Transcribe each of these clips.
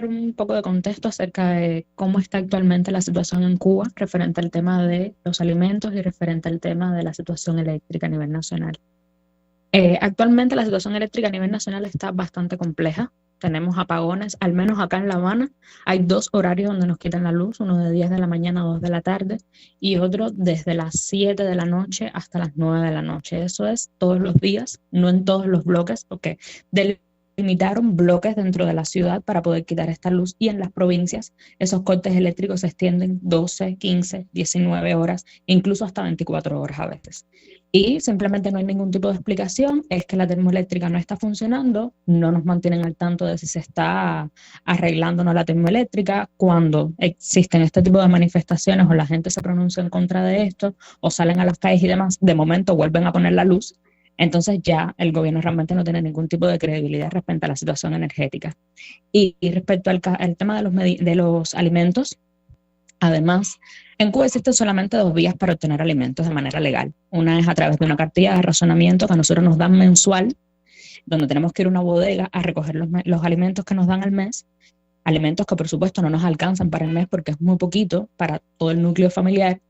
dar un poco de contexto acerca de cómo está actualmente la situación en Cuba referente al tema de los alimentos y referente al tema de la situación eléctrica a nivel nacional. Actualmente la situación eléctrica a nivel nacional está bastante compleja. Tenemos apagones, al menos acá en La Habana. Hay dos horarios donde nos quitan la luz, uno de 10 de la mañana a 2 de la tarde y otro desde las 7 de la noche hasta las 9 de la noche. Eso es todos los días, no en todos los bloques, porque delimitaron bloques dentro de la ciudad para poder quitar esta luz, y en las provincias esos cortes eléctricos se extienden 12, 15, 19 horas, incluso hasta 24 horas a veces. Y simplemente no hay ningún tipo de explicación, es que la termoeléctrica no está funcionando, no nos mantienen al tanto de si se está arreglando o no la termoeléctrica. Cuando existen este tipo de manifestaciones o la gente se pronuncia en contra de esto o salen a las calles y demás, de momento vuelven a poner la luz. Entonces ya el gobierno realmente no tiene ningún tipo de credibilidad respecto a la situación energética. Y respecto al tema de los alimentos, además, en Cuba existen solamente dos vías para obtener alimentos de manera legal. Una es a través de una cartilla de racionamiento que a nosotros nos dan mensual, donde tenemos que ir a una bodega a recoger los alimentos que nos dan al mes, alimentos que por supuesto no nos alcanzan para el mes porque es muy poquito para todo el núcleo familiar.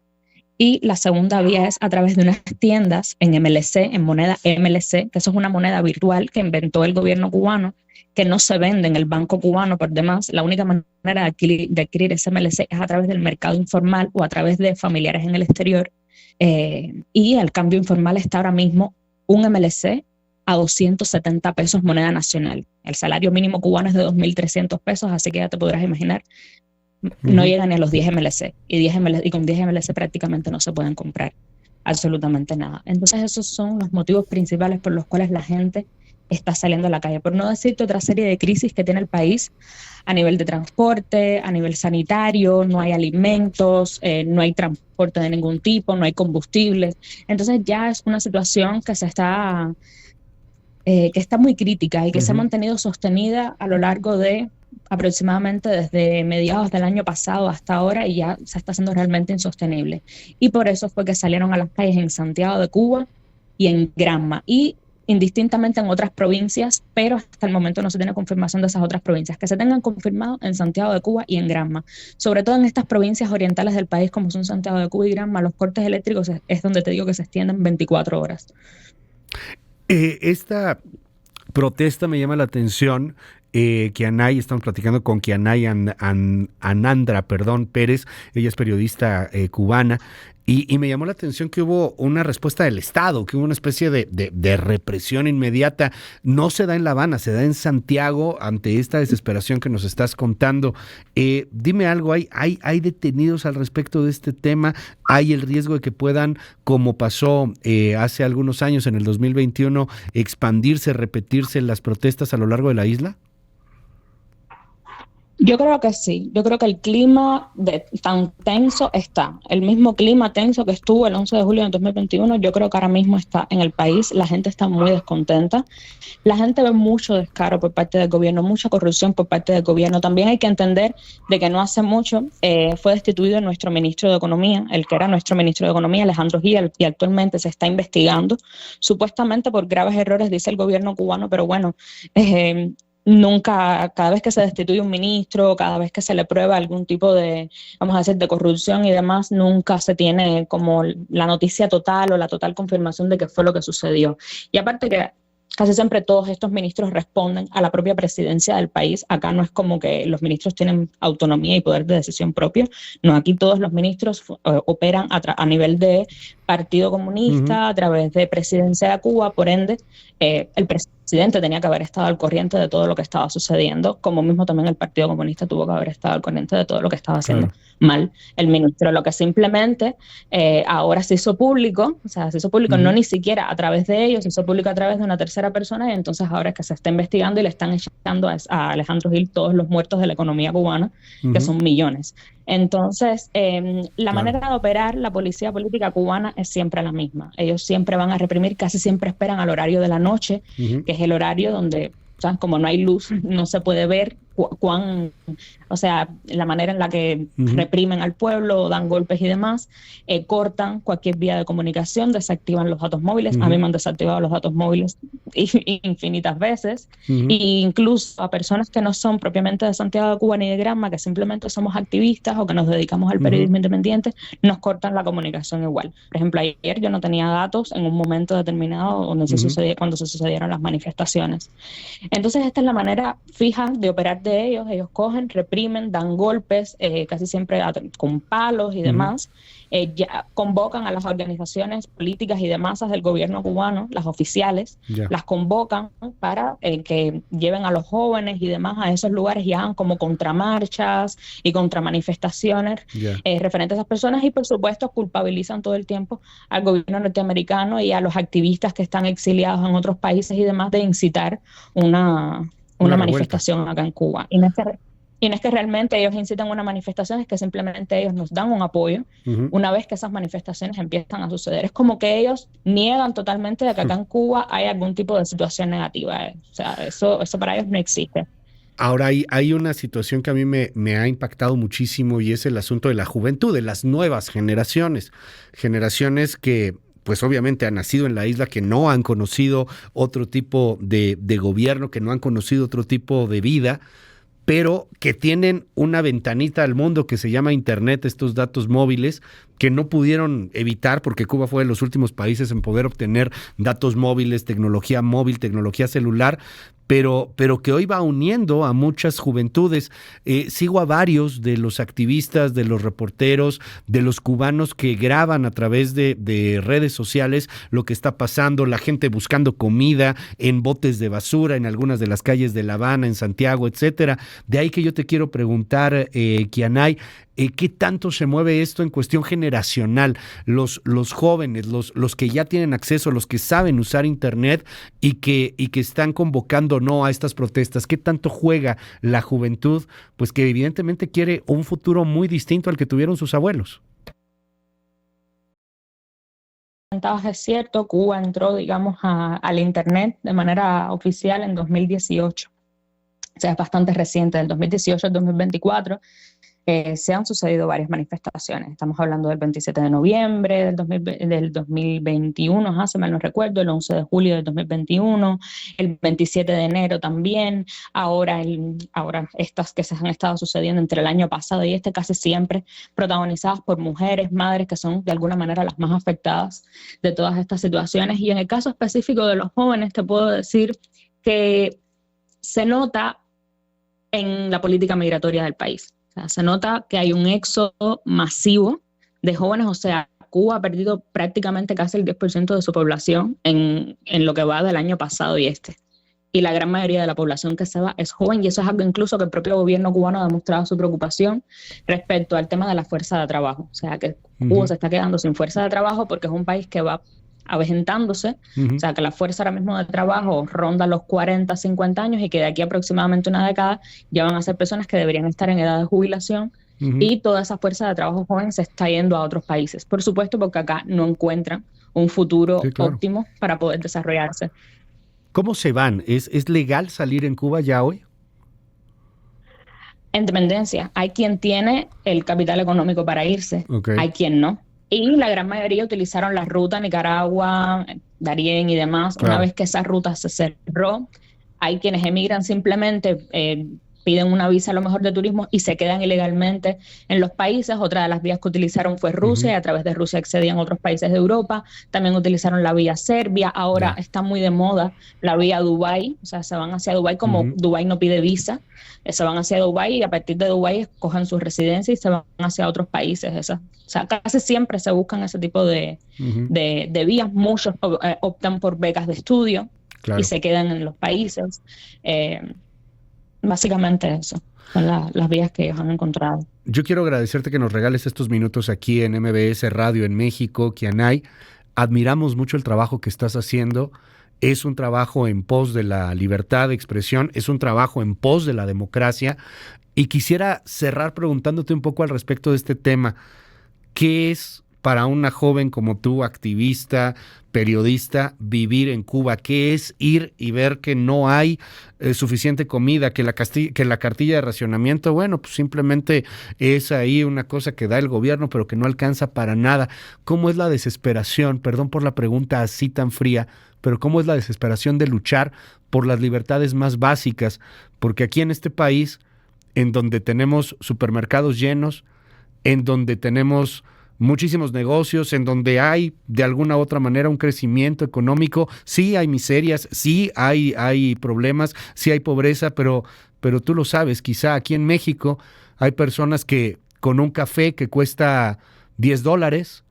Y la segunda vía es a través de unas tiendas en MLC, en moneda MLC, que eso es una moneda virtual que inventó el gobierno cubano, que no se vende en el banco cubano por demás. La única manera de adquirir ese MLC es a través del mercado informal o a través de familiares en el exterior. Y el cambio informal está ahora mismo un MLC a 270 pesos moneda nacional. El salario mínimo cubano es de 2.300 pesos, así que ya te podrás imaginar, no llegan ni a los 10 MLC, y con 10 MLC prácticamente no se pueden comprar absolutamente nada. Entonces esos son los motivos principales por los cuales la gente está saliendo a la calle, por no decirte otra serie de crisis que tiene el país a nivel de transporte, a nivel sanitario. No hay alimentos, no hay transporte de ningún tipo, no hay combustible. Entonces ya es una situación que está muy crítica y que se ha mantenido sostenida a lo largo de aproximadamente desde mediados del año pasado hasta ahora, y ya se está haciendo realmente insostenible. Y por eso fue que salieron a las calles en Santiago de Cuba y en Granma, y indistintamente en otras provincias, pero hasta el momento no se tiene confirmación de esas otras provincias. Que se tengan confirmado en Santiago de Cuba y en Granma. Sobre todo en estas provincias orientales del país, como son Santiago de Cuba y Granma, los cortes eléctricos es donde te digo que se extienden 24 horas. Esta protesta me llama la atención. Kianay, estamos platicando con Kianay Anandra Pérez, ella es periodista cubana, y me llamó la atención que hubo una respuesta del Estado, que hubo una especie de represión inmediata. No se da en La Habana, se da en Santiago ante esta desesperación que nos estás contando. Dime algo, ¿hay detenidos al respecto de este tema? ¿Hay el riesgo de que puedan, como pasó hace algunos años, en el 2021, expandirse, repetirse las protestas a lo largo de la isla? Yo creo que sí, yo creo que el clima tan tenso está, el mismo clima tenso que estuvo el 11 de julio de 2021, yo creo que ahora mismo está en el país. La gente está muy descontenta, la gente ve mucho descaro por parte del gobierno, mucha corrupción por parte del gobierno. También hay que entender de que no hace mucho fue destituido nuestro ministro de Economía, el que era nuestro ministro de Economía, Alejandro Gil, y actualmente se está investigando, supuestamente por graves errores, dice el gobierno cubano, pero bueno, nunca, cada vez que se destituye un ministro, cada vez que se le prueba algún tipo de, vamos a decir, de corrupción y demás, nunca se tiene como la noticia total o la total confirmación de qué fue lo que sucedió. Y aparte que casi siempre todos estos ministros responden a la propia presidencia del país. Acá no es como que los ministros tienen autonomía y poder de decisión propio. No, aquí todos los ministros operan a nivel de Partido Comunista, a través de Presidencia de Cuba. Por ende, el presidente tenía que haber estado al corriente de todo lo que estaba sucediendo, como mismo también el Partido Comunista tuvo que haber estado al corriente de todo lo que estaba haciendo mal el ministro. Lo que simplemente ahora se hizo público, o sea, se hizo público no ni siquiera a través de ellos, se hizo público a través de una tercera persona, y entonces ahora es que se está investigando y le están echando a Alejandro Gil todos los muertos de la economía cubana, que son millones. Entonces, la manera de operar la policía política cubana es siempre la misma. Ellos siempre van a reprimir, casi siempre esperan al horario de la noche, que es el horario donde, ¿sabes? Como no hay luz, no se puede ver o sea, la manera en la que reprimen al pueblo, dan golpes y demás, cortan cualquier vía de comunicación, desactivan los datos móviles. A mí me han desactivado los datos móviles infinitas veces, e incluso a personas que no son propiamente de Santiago de Cuba ni de Granma, que simplemente somos activistas o que nos dedicamos al periodismo independiente, nos cortan la comunicación igual. Por ejemplo, ayer yo no tenía datos en un momento determinado donde cuando se sucedieron las manifestaciones. Entonces esta es la manera fija de operar de ellos cogen, reprimen, dan golpes, casi siempre con palos y demás, ya convocan a las organizaciones políticas y de masas del gobierno cubano, las oficiales, las convocan para que lleven a los jóvenes y demás a esos lugares y hagan como contramarchas y contramanifestaciones referentes a esas personas, y por supuesto culpabilizan todo el tiempo al gobierno norteamericano y a los activistas que están exiliados en otros países y demás de incitar una manifestación acá en Cuba. Y no es que realmente ellos incitan una manifestación, es que simplemente ellos nos dan un apoyo una vez que esas manifestaciones empiezan a suceder. Es como que ellos niegan totalmente de que acá en Cuba hay algún tipo de situación negativa. O sea, eso para ellos no existe. Ahora hay una situación que a mí me ha impactado muchísimo, y es el asunto de la juventud, de las nuevas generaciones que pues obviamente han nacido en la isla, que no han conocido otro tipo de gobierno, que no han conocido otro tipo de vida, pero que tienen una ventanita al mundo que se llama Internet, estos datos móviles, que no pudieron evitar, porque Cuba fue de los últimos países en poder obtener datos móviles, tecnología móvil, tecnología celular, pero que hoy va uniendo a muchas juventudes. Sigo a varios de los activistas, de los reporteros, de los cubanos que graban a través de redes sociales lo que está pasando, la gente buscando comida en botes de basura en algunas de las calles de La Habana, en Santiago, etcétera. De ahí que yo te quiero preguntar, Kianay, ¿qué tanto se mueve esto en cuestión generacional? Los jóvenes, los que ya tienen acceso, los que saben usar Internet y que están convocando no a estas protestas, ¿qué tanto juega la juventud? Pues que evidentemente quiere un futuro muy distinto al que tuvieron sus abuelos. Es cierto, Cuba entró, digamos, al Internet de manera oficial en 2018. O sea, es bastante reciente, del 2018 al 2024. Se han sucedido varias manifestaciones. Estamos hablando del 27 de noviembre del 2021, si mal no recuerdo, el 11 de julio del 2021, el 27 de enero también, ahora estas que se han estado sucediendo entre el año pasado y casi siempre protagonizadas por mujeres, madres, que son de alguna manera las más afectadas de todas estas situaciones. Y en el caso específico de los jóvenes, te puedo decir que se nota en la política migratoria del país. O sea, se nota que hay un éxodo masivo de jóvenes. O sea, Cuba ha perdido prácticamente casi el 10% de su población en lo que va del año pasado y y la gran mayoría de la población que se va es joven, y eso es algo incluso que el propio gobierno cubano ha demostrado su preocupación respecto al tema de la fuerza de trabajo. O sea, que Cuba se está quedando sin fuerza de trabajo porque es un país que va avejentándose, o sea que la fuerza ahora mismo de trabajo ronda los 40, 50 años, y que de aquí a aproximadamente una década ya van a ser personas que deberían estar en edad de jubilación, y toda esa fuerza de trabajo joven se está yendo a otros países, por supuesto porque acá no encuentran un futuro óptimo para poder desarrollarse. ¿Cómo se van? ¿Es legal salir en Cuba ya hoy? En dependencia, hay quien tiene el capital económico para irse, hay quien no. Y la gran mayoría utilizaron la ruta Nicaragua, Darién y demás. Una vez que esa ruta se cerró, hay quienes emigran simplemente, piden una visa a lo mejor de turismo y se quedan ilegalmente en los países. Otra de las vías que utilizaron fue Rusia, y a través de Rusia accedían a otros países de Europa. También utilizaron la vía Serbia. Ahora está muy de moda la vía Dubái. O sea, se van hacia Dubái, como Dubái no pide visa, se van hacia Dubái, y a partir de Dubái escogen su residencia y se van hacia otros países. O sea, casi siempre se buscan ese tipo de vías. Muchos optan por becas de estudio y se quedan en los países. Básicamente eso son las vías que ellos han encontrado. Yo quiero agradecerte que nos regales estos minutos aquí en MBS Radio en México, Kianay. Admiramos mucho el trabajo que estás haciendo. Es un trabajo en pos de la libertad de expresión, es un trabajo en pos de la democracia. Y quisiera cerrar preguntándote un poco al respecto de este tema. ¿Qué es para una joven como tú, activista, periodista, vivir en Cuba? ¿Qué es ir y ver que no hay suficiente comida, que la cartilla de racionamiento, bueno, pues simplemente es ahí una cosa que da el gobierno, pero que no alcanza para nada? ¿Cómo es la desesperación? Perdón por la pregunta así tan fría, pero ¿cómo es la desesperación de luchar por las libertades más básicas? Porque aquí en este país, en donde tenemos supermercados llenos, en donde tenemos muchísimos negocios, en donde hay de alguna u otra manera un crecimiento económico, sí hay miserias, sí hay problemas, sí hay pobreza, pero tú lo sabes, quizá aquí en México hay personas que con un café que cuesta $10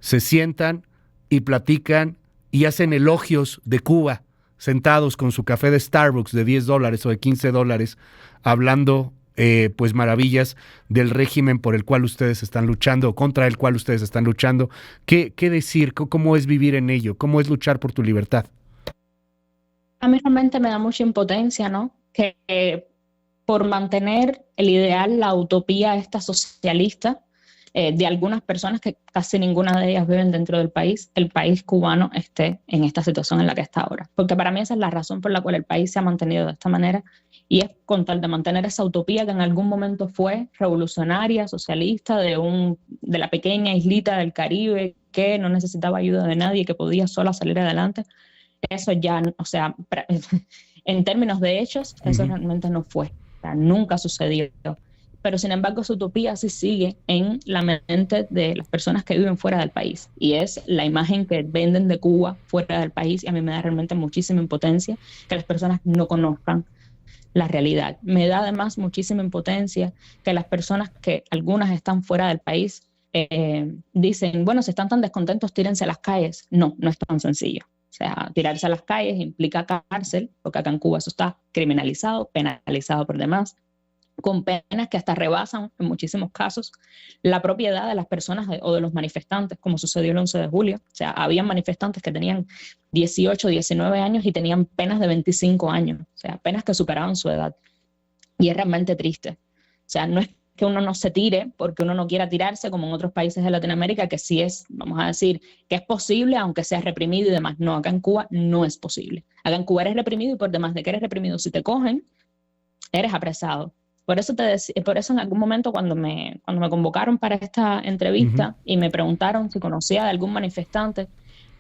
se sientan y platican y hacen elogios de Cuba, sentados con su café de Starbucks de $10 o de $15, hablando pues maravillas del régimen por el cual ustedes están luchando o contra el cual ustedes están luchando. ¿Qué decir? ¿Cómo es vivir en ello? ¿Cómo es luchar por tu libertad? A mí realmente me da mucha impotencia, ¿no? Que por mantener el ideal, la utopía esta socialista, de algunas personas que casi ninguna de ellas viven dentro del país, el país cubano esté en esta situación en la que está ahora. Porque para mí esa es la razón por la cual el país se ha mantenido de esta manera, y es con tal de mantener esa utopía que en algún momento fue revolucionaria, socialista, de la pequeña islita del Caribe que no necesitaba ayuda de nadie, que podía sola salir adelante. Eso ya, o sea, en términos de hechos, eso realmente no fue. O sea, nunca sucedió. Pero sin embargo, su utopía sí sigue en la mente de las personas que viven fuera del país. Y es la imagen que venden de Cuba fuera del país. Y a mí me da realmente muchísima impotencia que las personas no conozcan la realidad. Me da además muchísima impotencia que las personas que algunas están fuera del país dicen, bueno, si están tan descontentos, tírense a las calles. No, no es tan sencillo. O sea, tirarse a las calles implica cárcel, porque acá en Cuba eso está criminalizado, penalizado por demás, con penas que hasta rebasan en muchísimos casos la propiedad de las personas o de los manifestantes, como sucedió el 11 de julio. O sea, habían manifestantes que tenían 18, 19 años y tenían penas de 25 años, o sea, penas que superaban su edad. Y es realmente triste. O sea, no es que uno no se tire porque uno no quiera tirarse, como en otros países de Latinoamérica, que sí es, vamos a decir, que es posible, aunque sea reprimido y demás. No, acá en Cuba no es posible. Acá en Cuba eres reprimido y por demás de que eres reprimido, si te cogen, eres apresado. Por eso en algún momento cuando me convocaron para esta entrevista y me preguntaron si conocía de algún manifestante,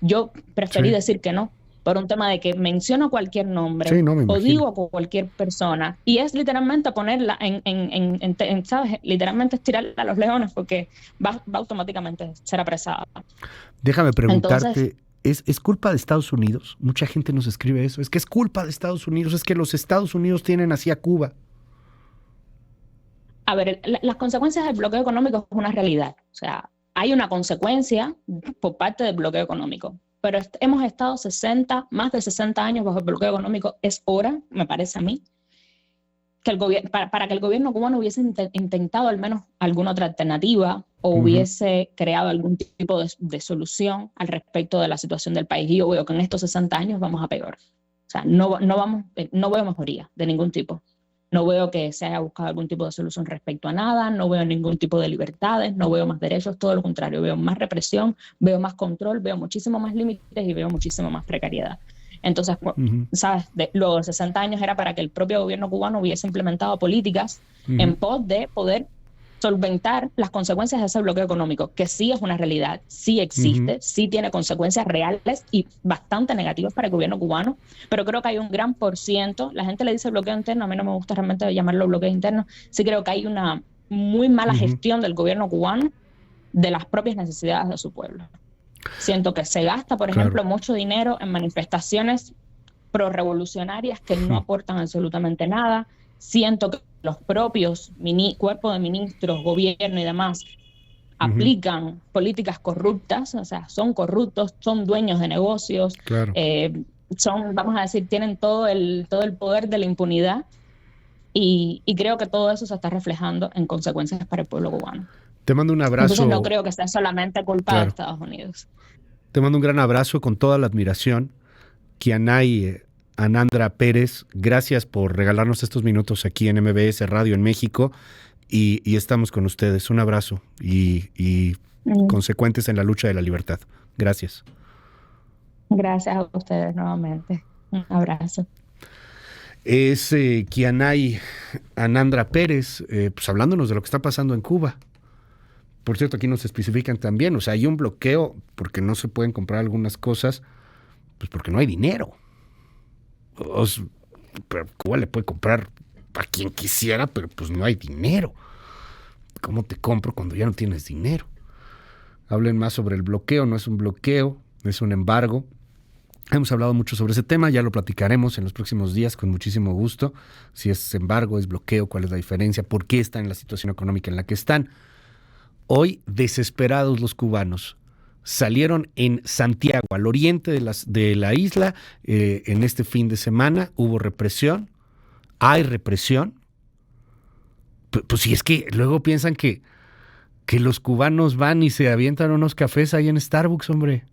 yo preferí decir que no, por un tema de que menciono cualquier nombre o digo a cualquier persona y es literalmente ponerla ¿sabes? Literalmente es tirarla a los leones porque va automáticamente a ser apresada. Déjame preguntarte, entonces, ¿es culpa de Estados Unidos? Mucha gente nos escribe eso, es que es culpa de Estados Unidos, es que los Estados Unidos tienen así a Cuba. A ver, las consecuencias del bloqueo económico es una realidad. O sea, hay una consecuencia por parte del bloqueo económico, pero hemos estado más de 60 años bajo el bloqueo económico. Es hora, me parece a mí, que para que el gobierno cubano hubiese intentado al menos alguna otra alternativa o hubiese creado algún tipo de solución al respecto de la situación del país. Y yo veo que en estos 60 años vamos a peor. O sea, no veo mejoría de ningún tipo. No veo que se haya buscado algún tipo de solución respecto a nada, no veo ningún tipo de libertades, no veo más derechos, todo lo contrario, veo más represión, veo más control, veo muchísimo más límites y veo muchísimo más precariedad. Entonces, ¿sabes? Luego de 60 años era para que el propio gobierno cubano hubiese implementado políticas en pos de poder solventar las consecuencias de ese bloqueo económico, que sí es una realidad, sí existe, sí tiene consecuencias reales y bastante negativas para el gobierno cubano, pero creo que hay un gran %, la gente le dice bloqueo interno, a mí no me gusta realmente llamarlo bloqueo interno, sí creo que hay una muy mala gestión del gobierno cubano de las propias necesidades de su pueblo. Siento que se gasta, por ejemplo, mucho dinero en manifestaciones pro-revolucionarias que no aportan absolutamente nada. Siento que los propios cuerpos de ministros, gobierno y demás aplican políticas corruptas, o sea, son corruptos, son dueños de negocios, vamos a decir, tienen todo el poder de la impunidad y creo que todo eso se está reflejando en consecuencias para el pueblo cubano. Te mando un abrazo. Entonces no creo que sea solamente culpa de Estados Unidos. Te mando un gran abrazo con toda la admiración. Kianay Anandra Pérez, gracias por regalarnos estos minutos aquí en MBS Radio en México y estamos con ustedes. Un abrazo y consecuentes en la lucha de la libertad. Gracias. Gracias a ustedes nuevamente. Un abrazo. Es Kianay Anandra Pérez, pues hablándonos de lo que está pasando en Cuba. Por cierto, aquí nos especifican también, o sea, hay un bloqueo porque no se pueden comprar algunas cosas, pues porque no hay dinero. Pero Cuba le puede comprar a quien quisiera, pero pues no hay dinero. ¿Cómo te compro cuando ya no tienes dinero? Hablen más sobre el bloqueo, no es un bloqueo, es un embargo. Hemos hablado mucho sobre ese tema, ya lo platicaremos en los próximos días con muchísimo gusto. Si es embargo, es bloqueo, cuál es la diferencia, por qué están en la situación económica en la que están. Hoy, desesperados los cubanos, salieron en Santiago, al oriente de la isla, en este fin de semana. Hubo represión, hay represión. Pues si es que luego piensan que los cubanos van y se avientan unos cafés ahí en Starbucks, hombre.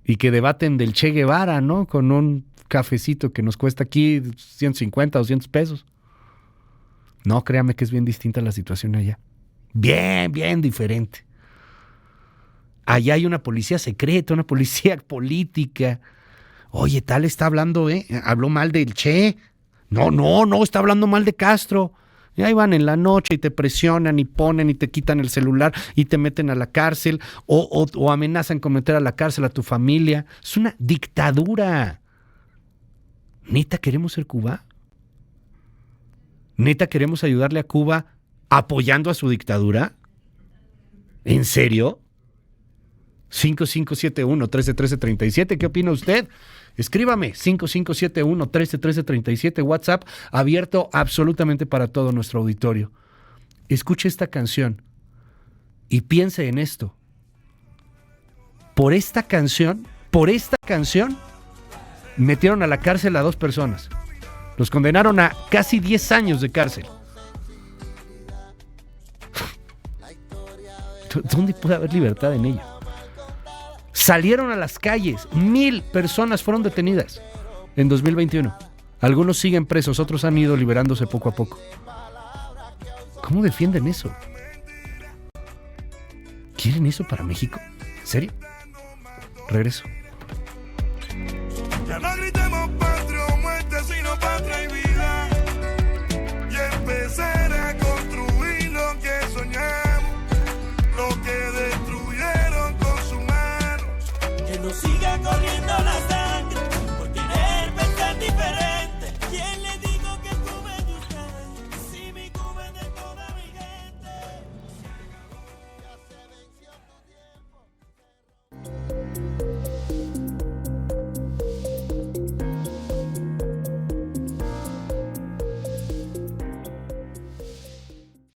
Y que debaten del Che Guevara, ¿no? Con un cafecito que nos cuesta aquí 150, 200 pesos. No, créame que es bien distinta la situación allá. Bien, bien diferente. Allá hay una policía secreta, una policía política. Oye, tal está hablando, habló mal del Che. No, está hablando mal de Castro. Y ahí van en la noche y te presionan y ponen y te quitan el celular y te meten a la cárcel o amenazan con meter a la cárcel a tu familia. Es una dictadura. ¿Neta queremos ser Cuba? ¿Neta queremos ayudarle a Cuba apoyando a su dictadura? ¿En serio? 5571-131337, ¿qué opina usted? Escríbame, 5571-131337, WhatsApp abierto absolutamente para todo nuestro auditorio. Escuche esta canción y piense en esto. Por esta canción, metieron a la cárcel a 2 personas. Los condenaron a casi 10 años de cárcel. ¿Dónde puede haber libertad en ello? Salieron a las calles, 1,000 personas fueron detenidas en 2021. Algunos siguen presos, otros han ido liberándose poco a poco. ¿Cómo defienden eso? ¿Quieren eso para México? ¿En serio? Regreso. Ya no gritemos patria o muerte, sino patria y vida. Y empezar a construir lo que soñamos, lo que destruyeron con su mano. Que no sigan corriendo las